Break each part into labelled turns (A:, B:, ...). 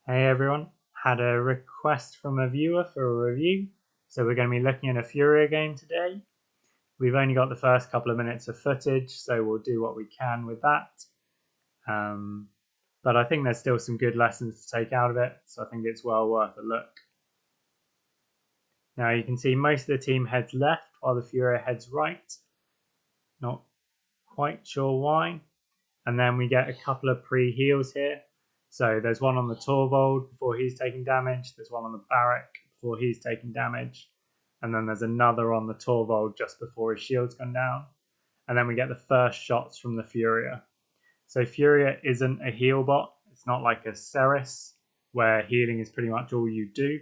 A: Hey everyone, had a request from a viewer for a review, so we're going to be looking at a Furia game today. We've only got the first couple of minutes of footage, so we'll do what we can with that. But I think there's still some good lessons to take out of it, so I think it's well worth a look. Now you can see most of the team heads left while the Furia heads right. Not quite sure why. And then we get a couple of pre-heals here. So there's one on the Torvald before he's taking damage. There's one on the Barrack before he's taking damage. And then there's another on the Torvald just before his shield's gone down. And then we get the first shots from the Furia. So Furia isn't a heal bot. It's not like a Ceres where healing is pretty much all you do.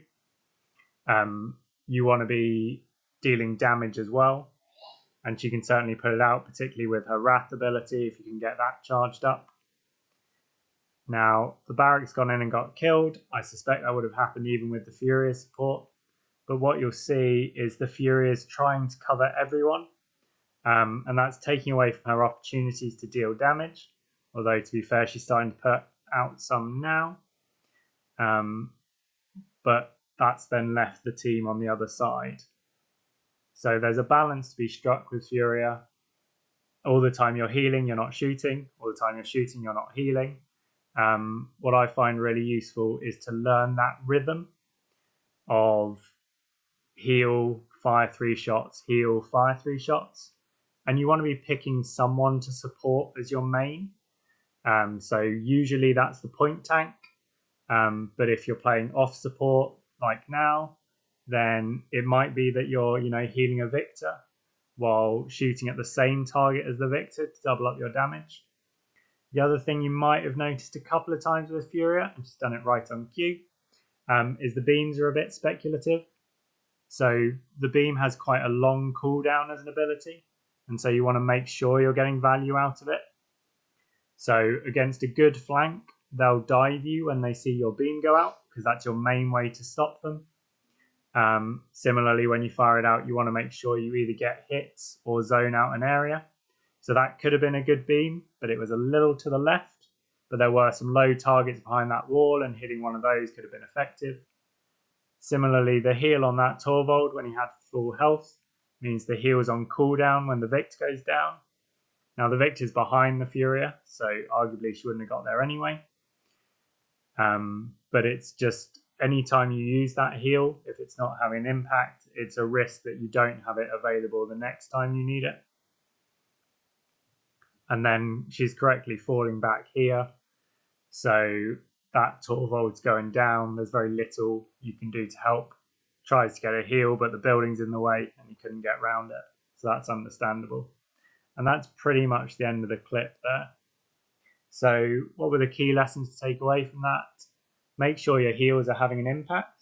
A: You want to be dealing damage as well. And she can certainly put it out, particularly with her Wrath ability, if you can get that charged up. Now, the Barrack's gone in and got killed. I suspect that would have happened even with the Furia support. But what you'll see is the Furia is trying to cover everyone. And that's taking away from her opportunities to deal damage. Although, to be fair, she's starting to put out some now. But that's then left the team on the other side. So there's a balance to be struck with Furia. All the time you're healing, you're not shooting. All the time you're shooting, you're not healing. What I find really useful is to learn that rhythm of heal, fire 3 shots, heal, fire 3 shots. And you want to be picking someone to support as your main. So usually that's the point tank. But if you're playing off support like now, then it might be that you're, healing a Victor while shooting at the same target as the Victor to double up your damage. The other thing you might have noticed a couple of times with Furia, and she's done it right on cue, is the beams are a bit speculative. So the beam has quite a long cooldown as an ability, and so you want to make sure you're getting value out of it. So against a good flank, they'll dive you when they see your beam go out, because that's your main way to stop them. Similarly, when you fire it out, you want to make sure you either get hits or zone out an area. So that could have been a good beam, but it was a little to the left. But there were some low targets behind that wall, and hitting one of those could have been effective. Similarly, the heal on that Torvald when he had full health means the heal is on cooldown when the Victor goes down. Now the Victor's behind the Furia, so arguably she wouldn't have got there anyway. But it's just anytime you use that heal, if it's not having an impact, it's a risk that you don't have it available the next time you need it. And then she's correctly falling back here. So that Torvald's going down. There's very little you can do to help. Tries to get a heal, but the building's in the way and he couldn't get around it. So that's understandable. And that's pretty much the end of the clip there. So what were the key lessons to take away from that? Make sure your heals are having an impact.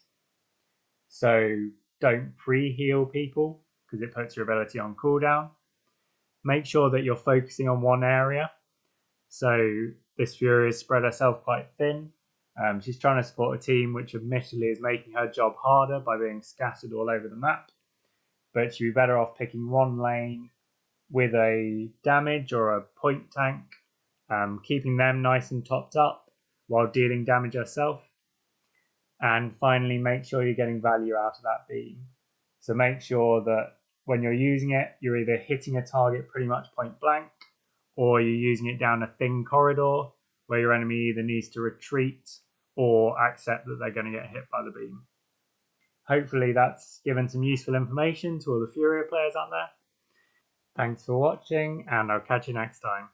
A: So don't pre-heal people because it puts your ability on cooldown. Make sure that you're focusing on one area. So this Furia has spread herself quite thin. She's trying to support a team which admittedly is making her job harder by being scattered all over the map. But she'd be better off picking one lane with a damage or a point tank, keeping them nice and topped up while dealing damage herself. And finally, make sure you're getting value out of that beam. So make sure that when you're using it, you're either hitting a target pretty much point blank, or you're using it down a thin corridor where your enemy either needs to retreat or accept that they're going to get hit by the beam. Hopefully that's given some useful information to all the Furia players out there. Thanks for watching, and I'll catch you next time.